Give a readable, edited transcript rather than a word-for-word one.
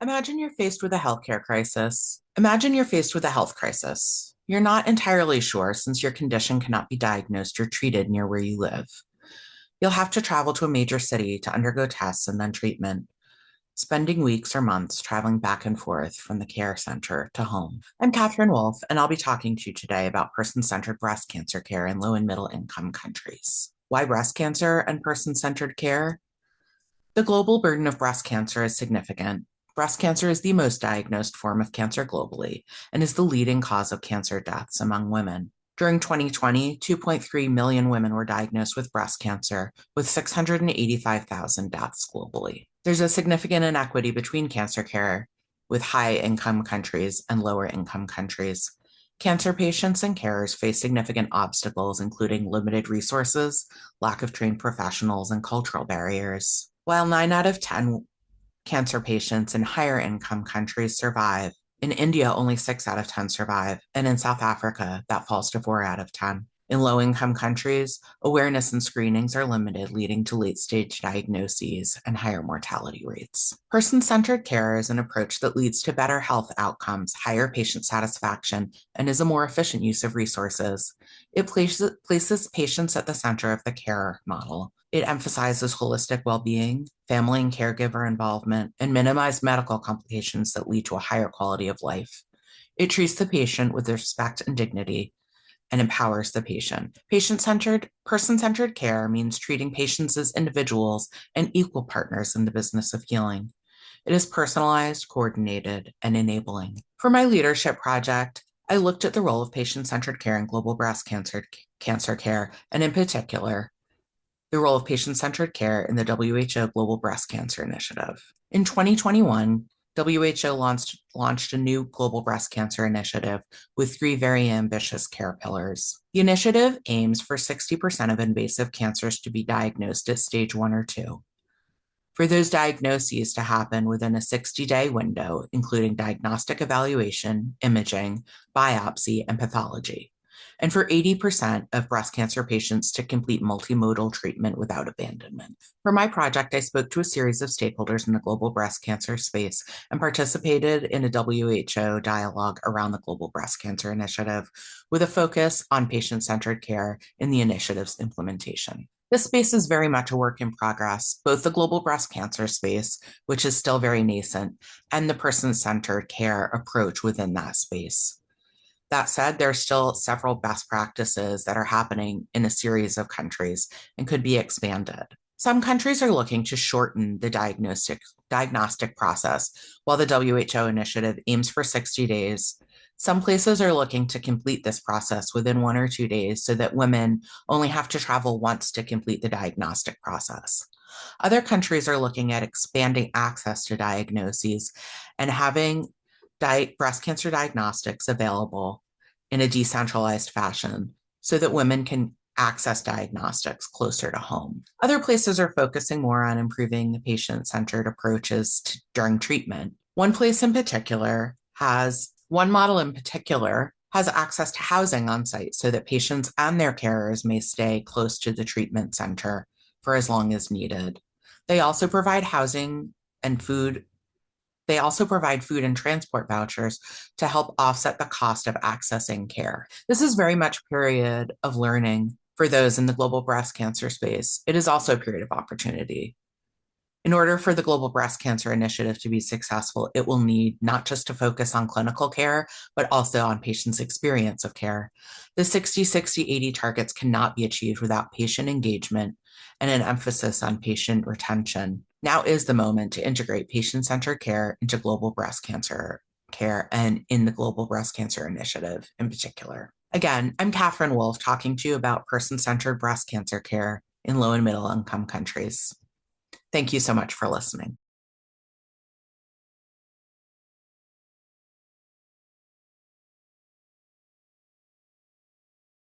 Imagine you're faced with a healthcare crisis. Imagine you're faced with a health crisis. You're not entirely sure since your condition cannot be diagnosed or treated near where you live. You'll have to travel to a major city to undergo tests and then treatment, spending weeks or months traveling back and forth from the care center to home. I'm Katherine Wolf, and I'll be talking to you today about person-centered breast cancer care in low and middle income countries. Why breast cancer and person-centered care? The global burden of breast cancer is significant. Breast cancer is the most diagnosed form of cancer globally and is the leading cause of cancer deaths among women. During 2020, 2.3 million women were diagnosed with breast cancer, with 685,000 deaths globally. There's a significant inequity between cancer care with high income countries and lower income countries. Cancer patients and carers face significant obstacles, including limited resources, lack of trained professionals, and cultural barriers. While 9 out of 10 cancer patients in higher income countries survive, in India, only 6 out of 10 survive, and in South Africa, that falls to 4 out of 10. In low income countries, awareness and screenings are limited, leading to late stage diagnoses and higher mortality rates. Person centered care is an approach that leads to better health outcomes, higher patient satisfaction, and is a more efficient use of resources. It places patients at the center of the care model. It emphasizes holistic well being, family and caregiver involvement, and minimized medical complications that lead to a higher quality of life. It treats the patient with respect and dignity and empowers the patient. Patient-centered, person-centered care means treating patients as individuals and equal partners in the business of healing. It is personalized, coordinated, and enabling. For my leadership project, I looked at the role of patient-centered care in global breast cancer care, and in particular, the role of patient-centered care in the WHO Global Breast Cancer Initiative. In 2021, WHO launched a new global breast cancer initiative with 3 very ambitious care pillars. The initiative aims for 60% of invasive cancers to be diagnosed at stage 1 or 2. For those diagnoses to happen within a 60-day window, including diagnostic evaluation, imaging, biopsy, and pathology, and for 80% of breast cancer patients to complete multimodal treatment without abandonment. For my project, I spoke to a series of stakeholders in the global breast cancer space and participated in a WHO dialogue around the Global Breast Cancer Initiative with a focus on patient-centered care in the initiative's implementation. This space is very much a work in progress, both the global breast cancer space, which is still very nascent, and the person-centered care approach within that space. That said, there are still several best practices that are happening in a series of countries and could be expanded. Some countries are looking to shorten the diagnostic process, while the WHO initiative aims for 60 days. Some places are looking to complete this process within 1 or 2 days so that women only have to travel once to complete the diagnostic process. Other countries are looking at expanding access to diagnoses and having breast cancer diagnostics available in a decentralized fashion so that women can access diagnostics closer to home. Other places are focusing more on improving the patient-centered approaches during treatment. One model in particular has access to housing on site so that patients and their carers may stay close to the treatment center for as long as needed. They also provide food and transport vouchers to help offset the cost of accessing care. This is very much a period of learning for those in the global breast cancer space. It is also a period of opportunity. In order for the Global Breast Cancer Initiative to be successful, it will need not just to focus on clinical care, but also on patients' experience of care. The 60-60-80 targets cannot be achieved without patient engagement and an emphasis on patient retention. Now is the moment to integrate patient-centered care into global breast cancer care and in the Global Breast Cancer Initiative in particular. Again, I'm Katherine Wolf talking to you about person-centered breast cancer care in low and middle income countries. Thank you so much for listening.